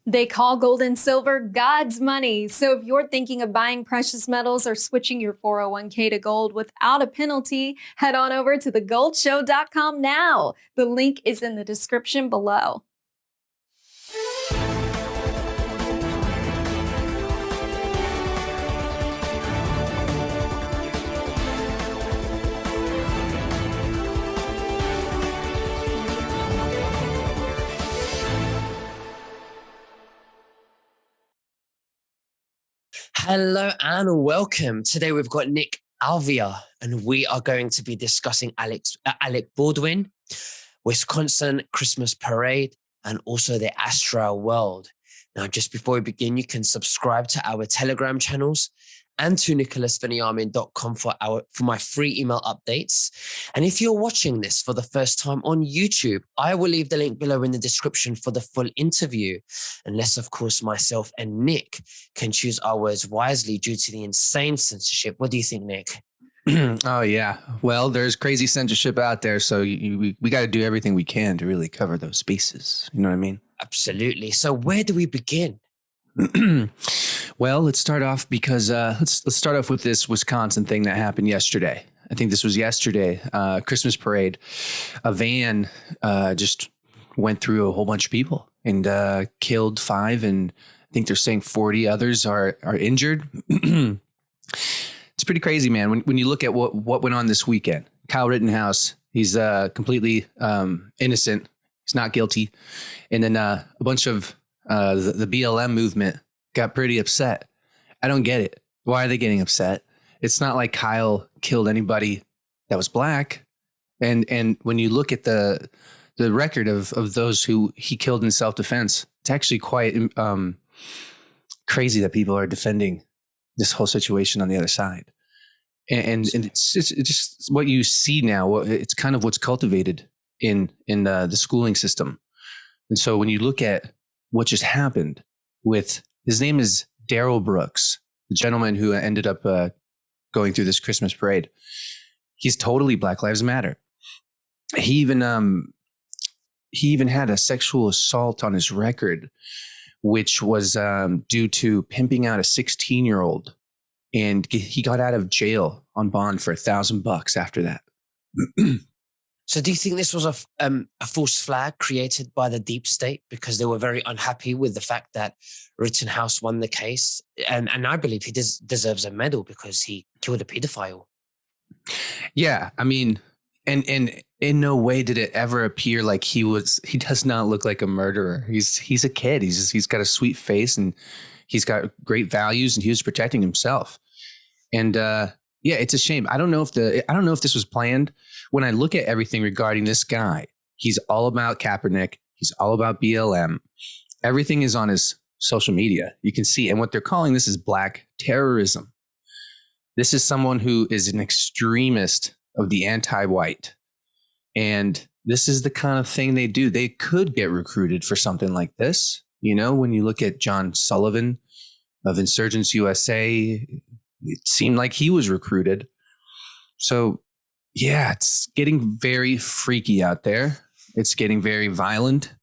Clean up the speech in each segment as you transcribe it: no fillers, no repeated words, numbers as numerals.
They call gold and silver God's money. So if you're thinking of buying precious metals or switching your 401k to gold without a penalty, head on over to thegoldshow.com now. The link is in the description below. Hello and welcome. Today we've got Nick Alvear and we are going to be discussing Alec Baldwin, Wisconsin Christmas Parade, and also the Astral World. Now, just before we begin, you can subscribe to our Telegram channels and to nicholasveniamin.com for my free email updates. And if you're watching this for the first time on YouTube, I will leave the link below in the description for the full interview, unless, of course, myself and Nick can choose our words wisely due to the insane censorship. What do you think, Nick? Oh, yeah. Well, there's crazy censorship out there, so we got to do everything we can to really cover those spaces. You know what I mean? Absolutely. So where do we begin? Well, let's start off because let's start off with this Wisconsin thing that happened yesterday. I think this was yesterday, Christmas parade. A van just went through a whole bunch of people and killed 5, and I think they're saying 40 others are injured. It's pretty crazy, man. When you look at what went on this weekend, Kyle Rittenhouse, he's completely innocent. He's not guilty, and then a bunch of the BLM movement got pretty upset. I don't get it. Why are they getting upset? It's not like Kyle killed anybody that was black. And when you look at the record of those who he killed in self-defense, it's actually quite crazy that people are defending this whole situation on the other side. And it's just what you see now. It's kind of what's cultivated in the schooling system. And so when you look at what just happened with, his name is Darrell Brooks, the gentleman who ended up going through this Christmas parade. He's totally Black Lives Matter. He even had a sexual assault on his record, which was due to pimping out a 16-year-old, and he got out of jail on bond for $1,000 after that. So do you think this was a false flag created by the deep state because they were very unhappy with the fact that Rittenhouse won the case? And I believe he deserves a medal because he killed a pedophile. Yeah, I mean, and in no way did it ever appear like he does not look like a murderer. He's a kid. He's got a sweet face and he's got great values, and he was protecting himself. And yeah, it's a shame. I don't know if this was planned. When I look at everything regarding this guy, he's all about Kaepernick. He's all about BLM. Everything is on his social media. You can see, and what they're calling this is black terrorism. This is someone who is an extremist of the anti-white. And this is the kind of thing they do. They could get recruited for something like this. You know, when you look at John Sullivan of Insurgents USA, it seemed like he was recruited. So yeah, it's getting very freaky out there. It's getting very violent.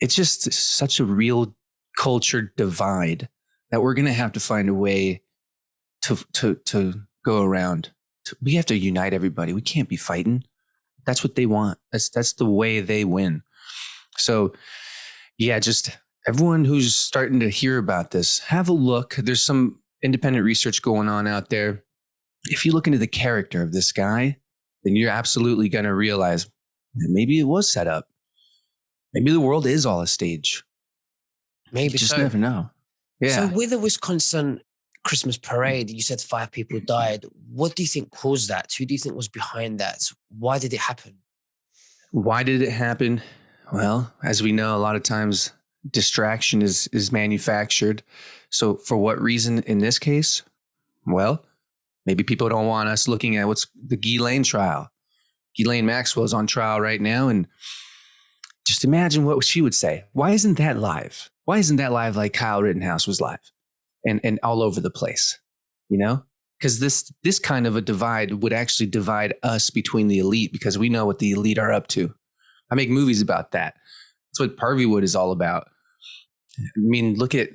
It's just such a real culture divide that we're going to have to find a way to go around. We have to unite everybody. We can't be fighting. That's what they want. That's the way they win. So yeah, just everyone who's starting to hear about this, have a look. There's some independent research going on out there. If you look into the character of this guy, then you're absolutely going to realize that maybe it was set up. Maybe the world is all a stage. Maybe you just never know. Yeah. So with the Wisconsin Christmas parade, you said 5 people died. What do you think caused that? Who do you think was behind that? Why did it happen? Why did it happen? Well, as we know, a lot of times distraction is manufactured. So for what reason in this case? Well, maybe people don't want us looking at what's the Ghislaine trial. Ghislaine Maxwell's on trial right now. And just imagine what she would say. Why isn't that live? Why isn't that live like Kyle Rittenhouse was live and all over the place? You know, because this kind of a divide would actually divide us between the elite, because we know what the elite are up to. I make movies about that. That's what Parvywood is all about. mean, look at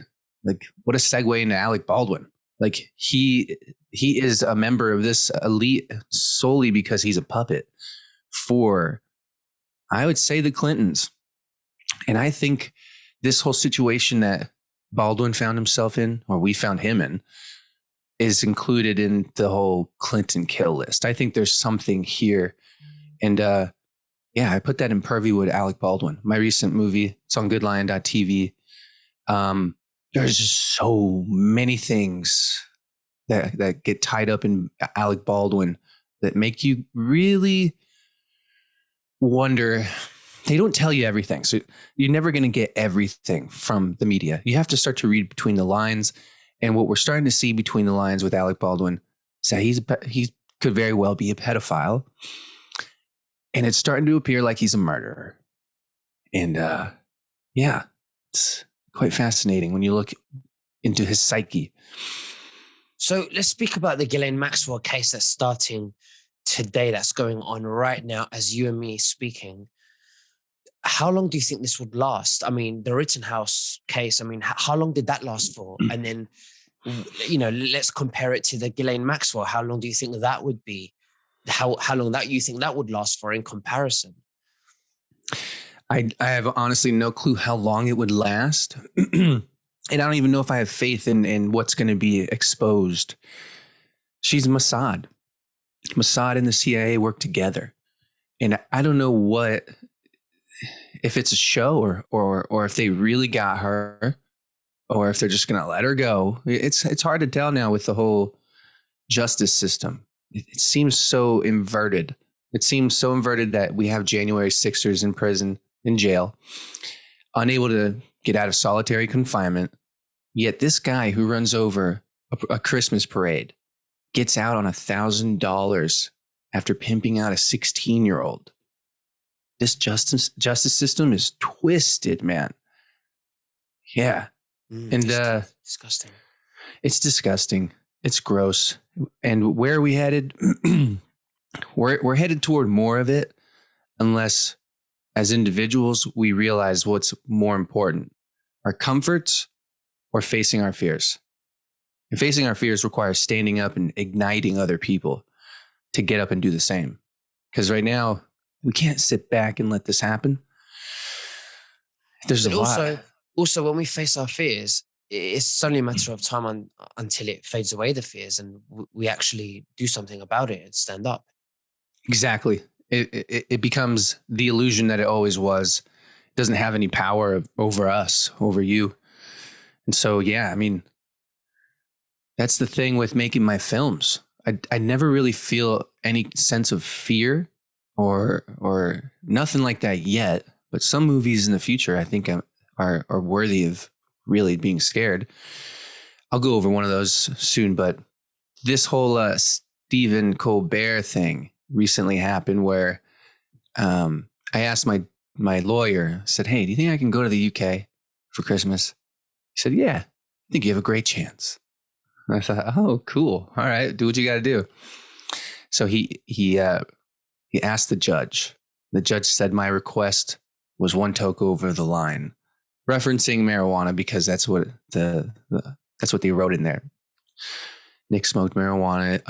what a segue into Alec Baldwin. Like he is a member of this elite solely because he's a puppet for, I would say, the Clintons. And I think this whole situation that Baldwin found himself in, or we found him in, is included in the whole Clinton kill list. I think there's something here. And I put that in purview with Alec Baldwin. My recent movie, it's on goodlion.tv. There's just so many things that get tied up in Alec Baldwin that make you really wonder. They don't tell you everything. So you're never going to get everything from the media. You have to start to read between the lines. And what we're starting to see between the lines with Alec Baldwin is that he could very well be a pedophile. And it's starting to appear like he's a murderer. And it's quite fascinating when you look into his psyche. So let's speak about the Ghislaine Maxwell case that's starting today, that's going on right now as you and me speaking. How long do you think this would last? I mean, the Rittenhouse case, I mean, how long did that last for? And then, let's compare it to the Ghislaine Maxwell. How long do you think that would be? How long that you think that would last for in comparison? I have honestly no clue how long it would last. And I don't even know if I have faith in what's going to be exposed. She's Mossad. Mossad and the CIA work together. And I don't know if it's a show or if they really got her, or if they're just going to let her go. It's hard to tell now with the whole justice system. It seems so inverted. It seems so inverted that we have January 6ers in prison, in jail, unable to get out of solitary confinement. Yet this guy who runs over a Christmas parade gets out on $1,000 after pimping out a 16-year-old. This justice system is twisted, man. Yeah. And disgusting. It's disgusting. It's gross. And where are we headed? We're headed toward more of it, unless as individuals we realize what's more important, our comforts or facing our fears. And facing our fears requires standing up and igniting other people to get up and do the same. Because right now, we can't sit back and let this happen. There's a lot. Also, when we face our fears, it's only a matter of time until it fades away, the fears, and we actually do something about it and stand up. Exactly. It becomes the illusion that it always was. It doesn't have any power over us, over you. And so, yeah, I mean, that's the thing with making my films. I never really feel any sense of fear or nothing like that yet. But some movies in the future, I think, are worthy of really being scared. I'll go over one of those soon. But this whole Stephen Colbert thing recently happened where I asked my lawyer, I said, hey, do you think I can go to the UK for Christmas? He said, yeah, I think you have a great chance. And I thought, oh, cool. All right, do what you got to do. So he asked the judge. The judge said my request was one toke over the line, referencing marijuana because that's what that's what they wrote in there. Nick smoked marijuana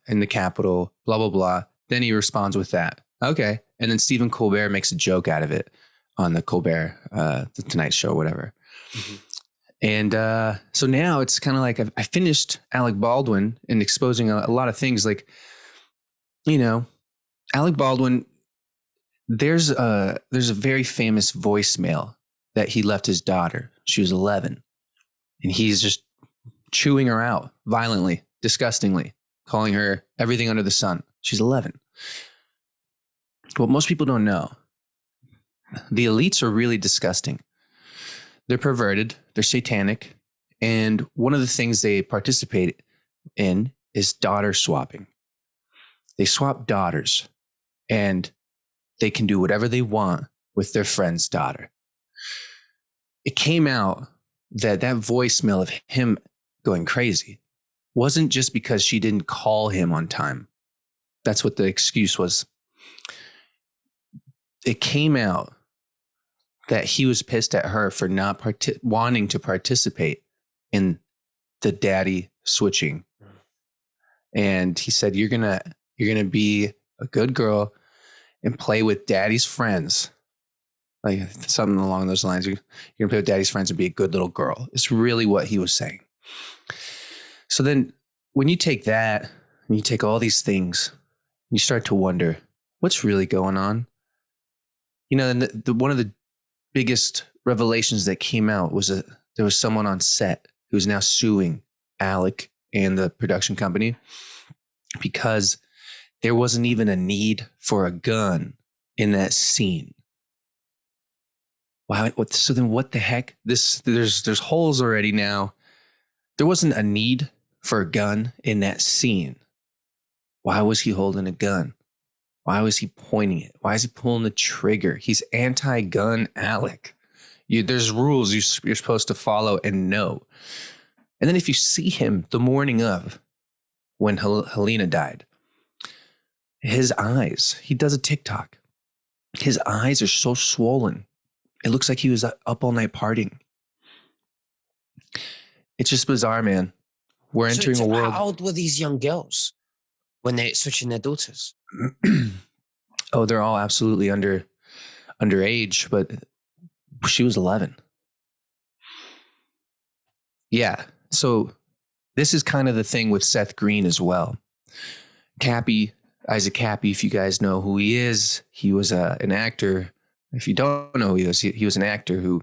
in the Capitol, blah, blah, blah. Then he responds with that. Okay. And then Stephen Colbert makes a joke out of it on the Colbert, the Tonight Show, whatever. Mm-hmm. And so now it's kind of like I finished Alec Baldwin and exposing a lot of things like, Alec Baldwin, there's a very famous voicemail that he left his daughter. She was 11 and he's just chewing her out violently, disgustingly, calling her everything under the sun. She's 11. What most people don't know, the elites are really disgusting. They're perverted, they're satanic, and one of the things they participate in is daughter swapping. They swap daughters, and they can do whatever they want with their friend's daughter. It came out that voicemail of him going crazy wasn't just because she didn't call him on time. That's what the excuse was. It came out that he was pissed at her for not wanting to participate in the daddy switching. And he said, you're gonna be a good girl and play with daddy's friends. Like something along those lines. You're gonna play with daddy's friends and be a good little girl. It's really what he was saying. So then when you take that and you take all these things, you start to wonder what's really going on. You know, and the one of the biggest revelations that came out was there was someone on set who's now suing Alec and the production company because there wasn't even a need for a gun in that scene. Wow. So then what the heck? There's holes already now. There wasn't a need for a gun in that scene. Why was he holding a gun? Why was he pointing it? Why is he pulling the trigger? He's anti-gun Alec. There's rules you're supposed to follow and know. And then if you see him the morning of when Helena died, his eyes, he does a TikTok. His eyes are so swollen. It looks like he was up all night partying. It's just bizarre, man. We're entering a world. How old were these young girls when they're switching their daughters? Oh, they're all absolutely underage, but she was 11. Yeah. So this is kind of the thing with Seth Green as well. Isaac Cappy, if you guys know who he is, he was an actor. If you don't know who he was an actor who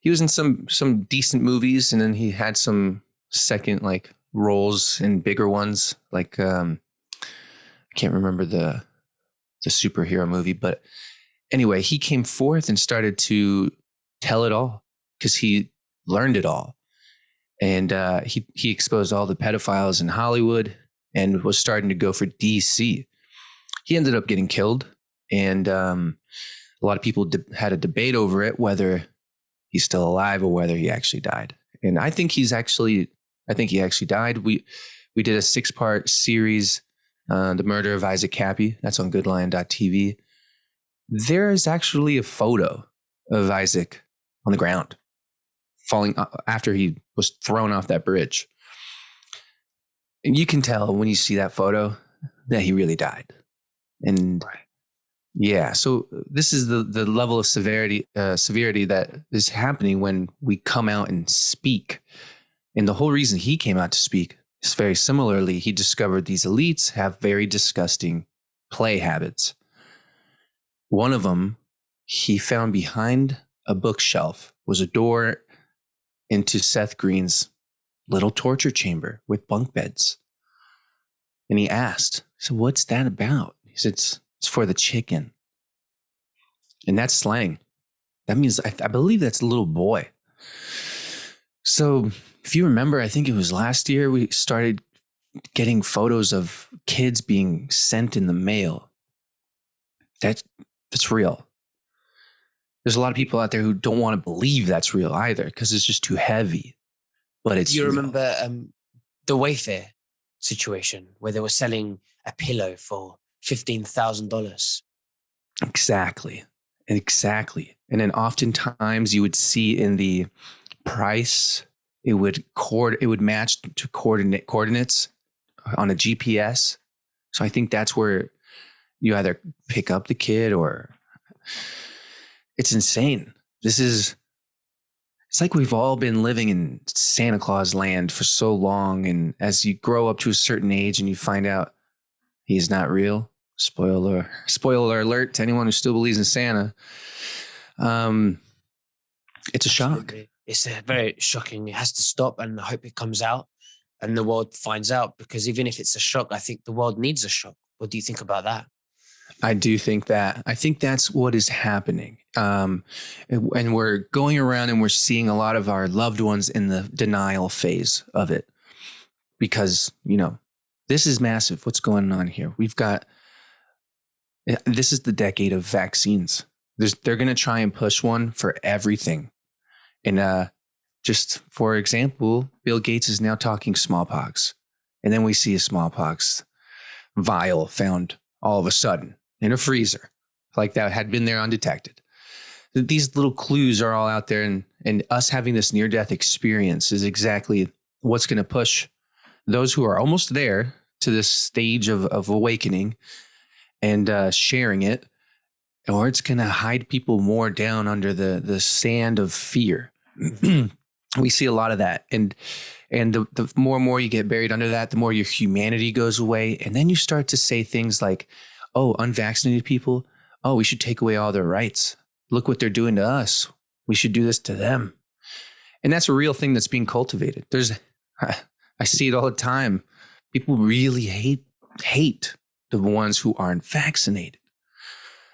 he was in some decent movies, and then he had some second like roles in bigger ones. Like I can't remember the superhero movie, but anyway, he came forth and started to tell it all because he learned it all. And he exposed all the pedophiles in Hollywood and was starting to go for DC. He ended up getting killed. And a lot of people had a debate over it, whether he's still alive or whether he actually died. And I think he actually died. We did a 6-part series, The Murder of Isaac Cappy. That's on goodlion.tv. There is actually a photo of Isaac on the ground, falling after he was thrown off that bridge. And you can tell when you see that photo that he really died. And yeah, so this is the level of severity that is happening when we come out and speak. And the whole reason he came out to speak is very similarly, he discovered these elites have very disgusting play habits. One of them he found behind a bookshelf was a door into Seth Green's little torture chamber with bunk beds. And he asked, so what's that about? He said, it's for the chicken. And that's slang. That means, I believe that's a little boy. So if you remember, I think it was last year, we started getting photos of kids being sent in the mail. That's real. There's a lot of people out there who don't want to believe that's real either because it's just too heavy. But it's You real. remember the Wayfair situation where they were selling a pillow for $15,000? Exactly. And then oftentimes you would see in the price, it would match to coordinates on a GPS. So I think that's where you either pick up the kid or it's insane. It's like we've all been living in Santa Claus land for so long. And as you grow up to a certain age and you find out he's not real, spoiler alert to anyone who still believes in Santa. It's a shock. Absolutely. It's very shocking. It has to stop, and I hope it comes out and the world finds out, because even if it's a shock, I think the world needs a shock. What do you think about that? I do think that. I think that's what is happening. And we're going around and we're seeing a lot of our loved ones in the denial phase of it because, this is massive. What's going on here? This is the decade of vaccines. They're going to try and push one for everything. And just for example, Bill Gates is now talking smallpox. And then we see a smallpox vial found all of a sudden in a freezer, like that had been there undetected. these little clues are all out there, and us having this near-death experience is exactly what's going to push those who are almost there to this stage of awakening and sharing it, or it's going to hide people more down under the sand of fear. We see a lot of that. And the more and more you get buried under that, the more your humanity goes away. And then you start to say things like, oh, unvaccinated people, oh, we should take away all their rights. Look what they're doing to us. We should do this to them. And that's a real thing that's being cultivated. I see it all the time. People really hate the ones who aren't vaccinated.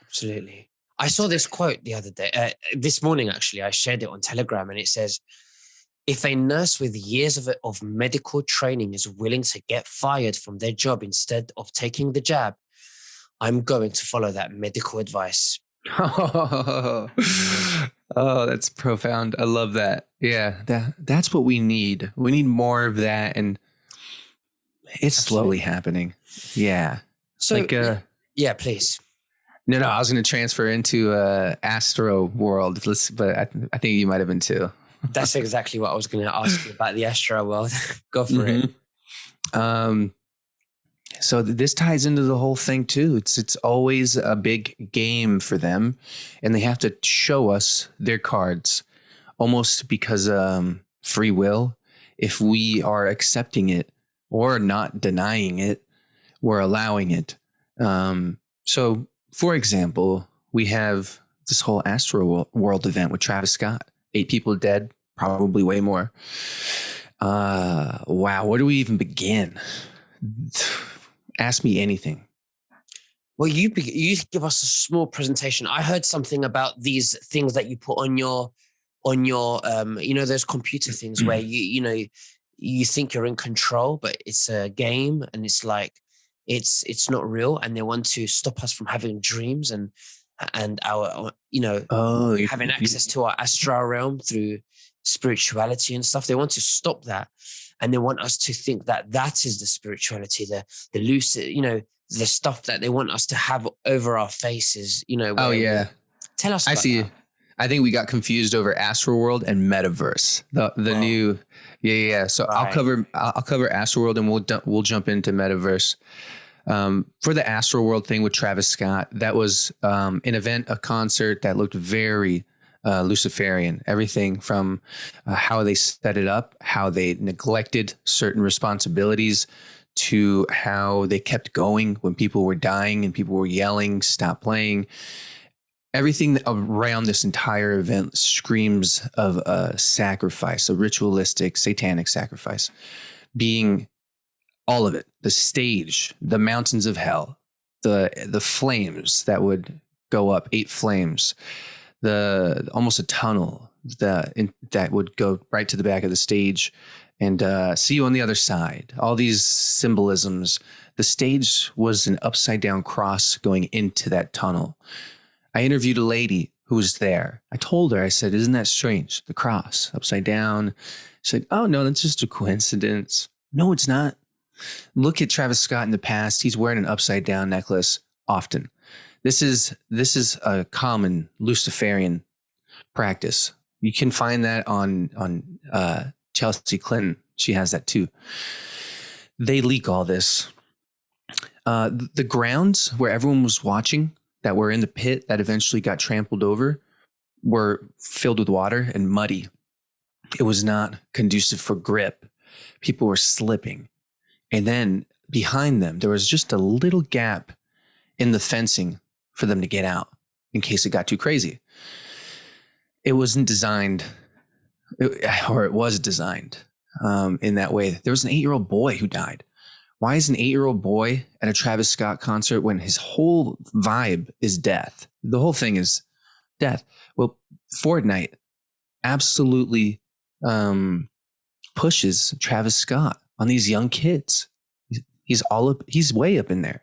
Absolutely. I saw this quote the other day, this morning, actually. I shared it on Telegram, and it says, if a nurse with years of medical training is willing to get fired from their job instead of taking the jab, I'm going to follow that medical advice. Oh, that's profound. I love that. Yeah, that's what we need. We need more of that, and it's slowly happening. Yeah. So, like, yeah, please. No, I was going to transfer into Astro World, but I think you might have been too. That's exactly what I was going to ask you about, the Astro World. Go for it. So this ties into the whole thing too. It's always a big game for them, and they have to show us their cards almost because free will. If we are accepting it or not denying it, we're allowing it. So, for example, we have this whole Astro World event with Travis Scott. 8 people dead, probably way more. Wow, where do we even begin? Ask me anything. Well, you give us a small presentation. I heard something about these things that you put on your those computer things where you think you're in control, but it's a game, and it's like it's not real, and they want to stop us from having dreams and our having access to our astral realm through spirituality and stuff. They want to stop that. And they want us to think that is the spirituality, the lucid, the stuff that they want us to have over our faces, Oh, yeah. Tell us about I see. that. I think we got confused over Astro World and Metaverse. The new, yeah. So right. I'll cover Astro World, and we'll jump into Metaverse. For the Astro World thing with Travis Scott, that was an event, a concert that looked very Luciferian. Everything from how they set it up, how they neglected certain responsibilities, to how they kept going when people were dying and people were yelling, stop playing. Everything around this entire event screams of a sacrifice, a ritualistic, satanic sacrifice, being all of it. The stage, the mountains of hell, the flames that would go up, 8 flames, almost a tunnel that would go right to the back of the stage and see you on the other side. All these symbolisms. The stage was an upside down cross going into that tunnel. I interviewed a lady who was there. I told her, I said, isn't that strange? The cross upside down. She said, oh no, that's just a coincidence. No, it's not. Look at Travis Scott in the past. He's wearing an upside down necklace often. This is a common Luciferian practice. You can find that on Chelsea Clinton. She has that too. They leak all this. The grounds where everyone was watching, that were in the pit that eventually got trampled over, were filled with water and muddy. It was not conducive for grip. People were slipping. And then behind them, there was just a little gap in the fencing for them to get out in case it got too crazy. It wasn't designed, or it was designed in that way. There was an 8-year-old boy who died. Why is an 8-year-old boy at a Travis Scott concert when his whole vibe is death? The whole thing is death. Well, Fortnite absolutely pushes Travis Scott on these young kids. He's way up in there.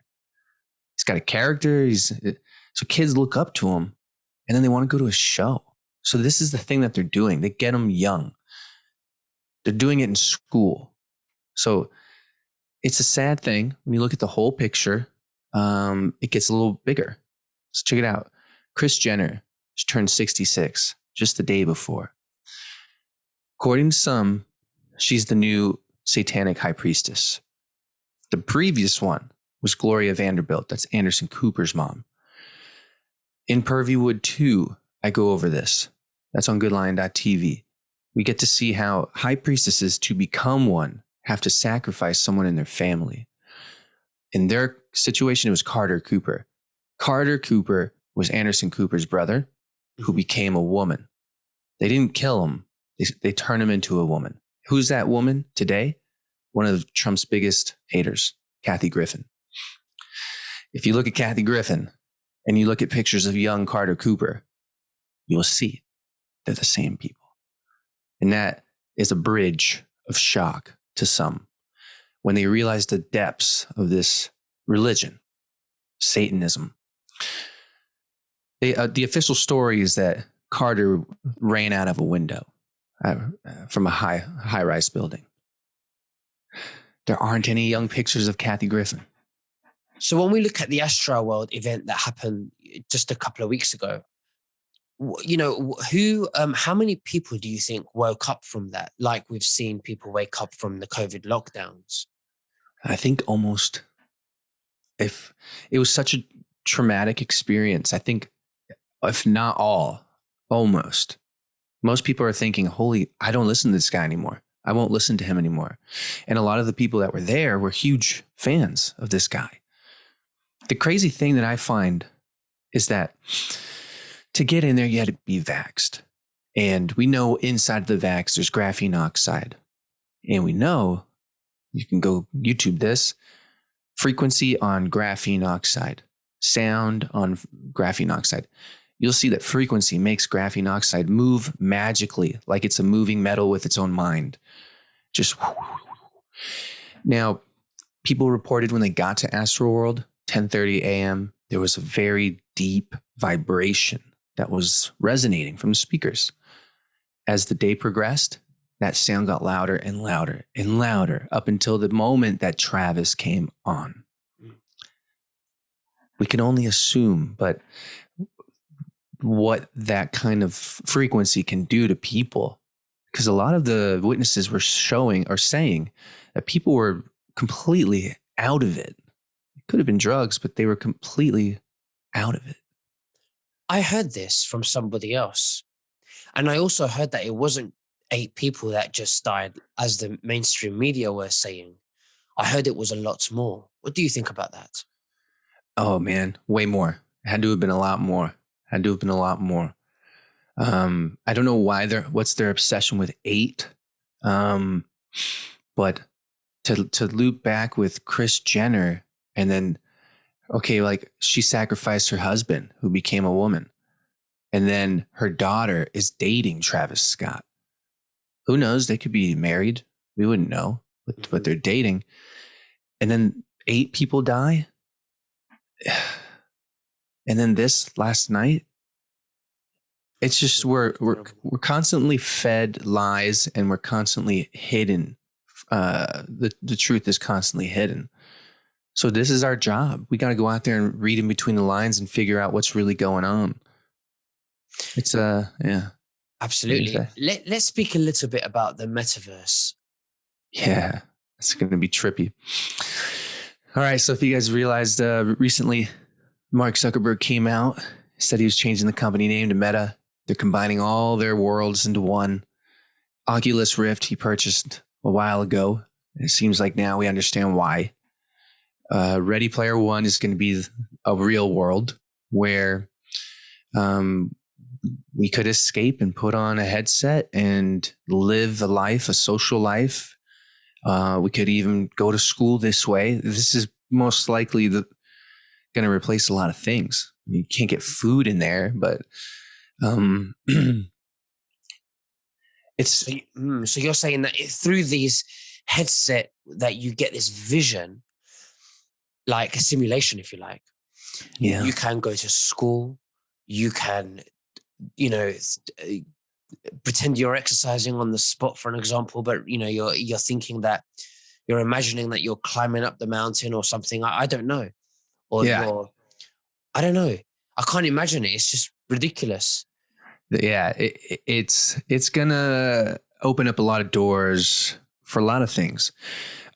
He's got a character. So kids look up to him, and then they want to go to a show. So this is the thing that they're doing. They get them young. They're doing it in school. So it's a sad thing when you look at the whole picture. It gets a little bigger. So check it out. Kris Jenner, She turned 66 just the day before. According to some, she's the new satanic high priestess. The previous one was Gloria Vanderbilt. That's Anderson Cooper's mom. In Purveywood 2, I go over this. That's on goodlion.tv. We get to see how high priestesses, to become one, have to sacrifice someone in their family. In their situation, it was Carter Cooper. Carter Cooper was Anderson Cooper's brother, who became a woman. They didn't kill him. They turned him into a woman. Who's that woman today? One of Trump's biggest haters, Kathy Griffin. If you look at Kathy Griffin and you look at pictures of young Carter Cooper, you will see they're the same people. And that is a bridge of shock to some when they realize the depths of this religion, Satanism. The official story is that Carter ran out of a window from a high-rise building. There aren't any young pictures of Kathy Griffin. So when we look at the Astro World event that happened just a couple of weeks ago, how many people do you think woke up from that? Like we've seen people wake up from the COVID lockdowns. I think almost, if it was such a traumatic experience, I think if not all, almost. Most people are thinking, I don't listen to this guy anymore. I won't listen to him anymore. And a lot of the people that were there were huge fans of this guy. The crazy thing that I find is that to get in there, you had to be vaxxed. And we know inside the vax, there's graphene oxide. And we know, you can go YouTube this, frequency on graphene oxide, sound on graphene oxide. You'll see that frequency makes graphene oxide move magically, like it's a moving metal with its own mind. Just now, people reported when they got to Astroworld, 10:30 a.m., there was a very deep vibration that was resonating from the speakers. As the day progressed, that sound got louder and louder and louder up until the moment that Travis came on. We can only assume, but what that kind of frequency can do to people, because a lot of the witnesses were saying that people were completely out of it. It could have been drugs, but they were completely out of it. I heard this from somebody else. And I also heard that it wasn't 8 people that just died, as the mainstream media were saying. I heard it was a lot more. What do you think about that? Oh, man, way more. It had to have been a lot more. I don't know what's their obsession with 8. But to loop back with Kris Jenner, and then, like she sacrificed her husband who became a woman. And then her daughter is dating Travis Scott. Who knows? They could be married. We wouldn't know, but they're dating. And then 8 people die. And then this last night, it's just we're constantly fed lies, and we're constantly hidden. The truth is constantly hidden. So this is our job. We got to go out there and read in between the lines and figure out what's really going on. It's yeah. Absolutely. Let's speak a little bit about the metaverse. Yeah, it's going to be trippy. All right. So if you guys realized recently, Mark Zuckerberg came out, said he was changing the company name to Meta. They're combining all their worlds into one. Oculus Rift he purchased a while ago. It seems like now we understand why. Ready Player One is going to be a real world where we could escape and put on a headset and live a life, a social life. We could even go to school this way. This is most likely going to replace a lot of things. I mean, you can't get food in there, but it's. So you're saying that through these headset that you get this vision, like a simulation, if you like. Yeah. You can go to school. You can, pretend you're exercising on the spot, for an example, but you're thinking that you're imagining that you're climbing up the mountain or something. I don't know. Or yeah. I don't know. I can't imagine it. It's just ridiculous. Yeah, it's gonna open up a lot of doors for a lot of things.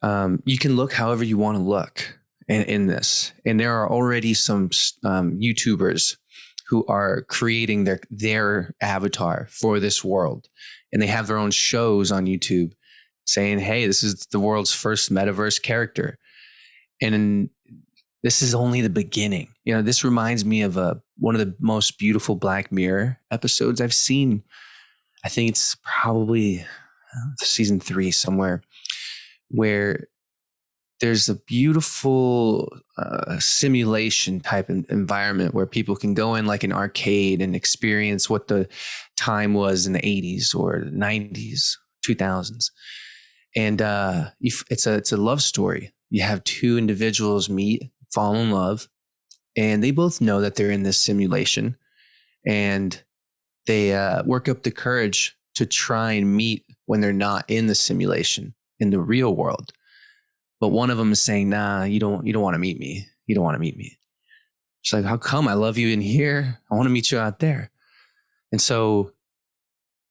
You can look however you want to look in this, and there are already some YouTubers who are creating their avatar for this world, and they have their own shows on YouTube saying, "Hey, this is the world's first metaverse character," and this is only the beginning. You know, this reminds me of one of the most beautiful Black Mirror episodes I've seen. I think it's probably season 3 somewhere, where there's a beautiful simulation type environment where people can go in like an arcade and experience what the time was in the 80s or the 90s, 2000s. And it's a love story. You have two individuals meet, fall in love, and they both know that they're in this simulation, and they work up the courage to try and meet when they're not in the simulation in the real world. But one of them is saying, "Nah, you don't want to meet me. You don't want to meet me." It's like, "How come? I love you in here. I want to meet you out there." And so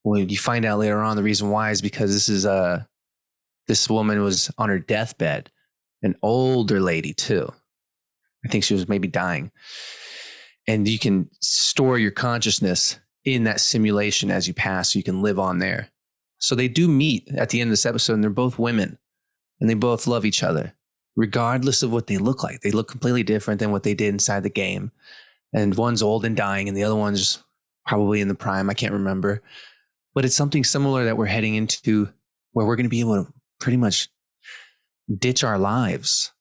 when you find out later on, the reason why is because this woman was on her deathbed, an older lady too. I think she was maybe dying. And you can store your consciousness in that simulation as you pass, so you can live on there. So they do meet at the end of this episode, and they're both women, and they both love each other, regardless of what they look like. They look completely different than what they did inside the game. And one's old and dying, and the other one's probably in the prime. I can't remember. But it's something similar that we're heading into, where we're going to be able to pretty much ditch our lives.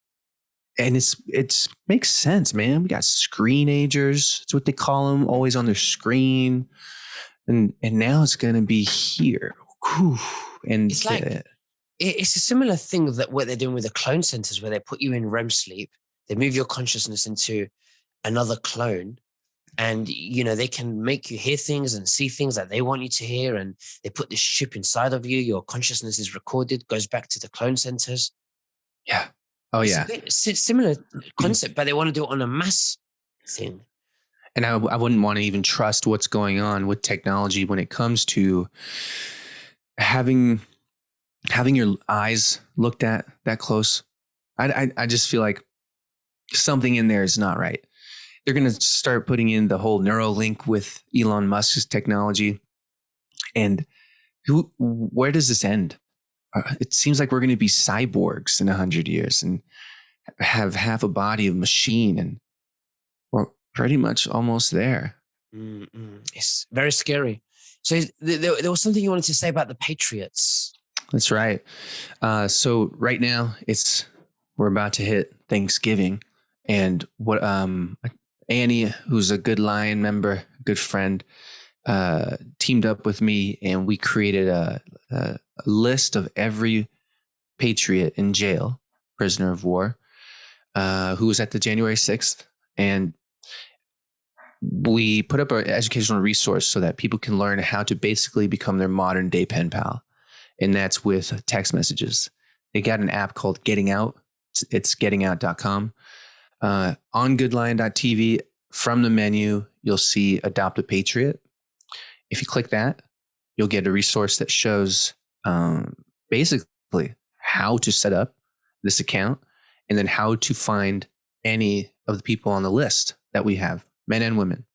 And it's makes sense, man. We got screenagers. It's what they call them, always on their screen. And now it's going to be here. Whew. And it's like, it's a similar thing that what they're doing with the clone centers, where they put you in REM sleep, they move your consciousness into another clone, and they can make you hear things and see things that they want you to hear, and they put this chip inside of you. Your consciousness is recorded, goes back to the clone centers. Yeah. Oh, yeah. It's a similar concept, but they want to do it on a mass thing. And I wouldn't want to even trust what's going on with technology when it comes to having your eyes looked at that close. I just feel like something in there is not right. They're going to start putting in the whole Neuralink with Elon Musk's technology. And where does this end? It seems like we're going to be cyborgs in 100 years and have half a body of machine, and we're pretty much almost there. It's very scary. So there was something you wanted to say about the Patriots. That's right. So right now we're about to hit Thanksgiving, and what Annie, who's a Good Lion member, good friend, teamed up with me, and we created a list of every patriot in jail, prisoner of war, who was at the January 6th. And we put up an educational resource so that people can learn how to basically become their modern day pen pal. And that's with text messages. They got an app called Getting Out. It's gettingout.com. On goodlion.tv, from the menu, you'll see Adopt a Patriot. If you click that, you'll get a resource that shows basically how to set up this account, and then how to find any of the people on the list that we have, men and women.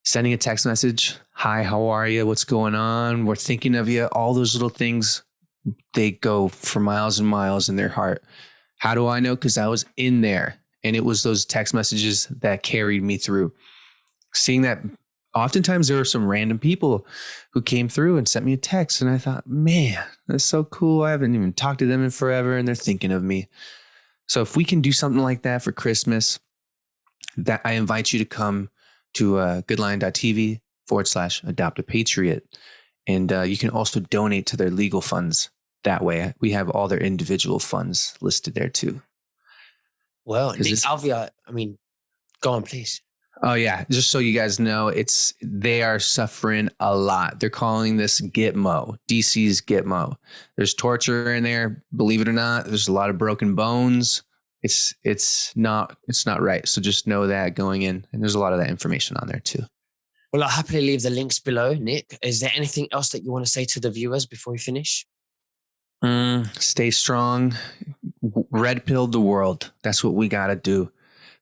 Sending a text message, "Hi, how are you? What's going on? We're thinking of you." All those little things, they go for miles and miles in their heart. How do I know? Because I was in there, and it was those text messages that carried me through. Seeing that, oftentimes there were some random people who came through and sent me a text, and I thought, man, that's so cool. I haven't even talked to them in forever, and they're thinking of me. So if we can do something like that for Christmas, that I invite you to come to goodlion.tv/Adopt a Patriot. And you can also donate to their legal funds that way. We have all their individual funds listed there too. Well, Alvear, go on, please. Oh yeah. Just so you guys know, they are suffering a lot. They're calling this Gitmo, DC's Gitmo. There's torture in there. Believe it or not, there's a lot of broken bones. it's not right. So just know that going in, and there's a lot of that information on there too. Well, I'll happily leave the links below. Nick, is there anything else that you want to say to the viewers before we finish? Stay strong. Red pill the world. That's what we got to do.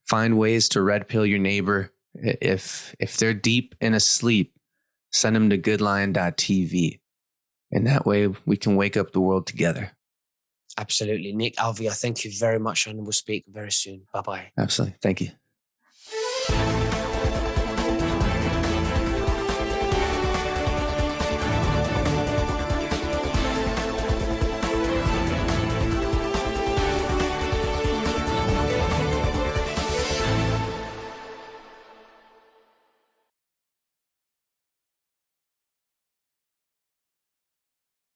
Find ways to red pill your neighbor. If they're deep in a sleep, send them to goodlion.tv. And that way we can wake up the world together. Absolutely. Nick, Alvear, thank you very much. And we'll speak very soon. Bye-bye. Absolutely. Thank you.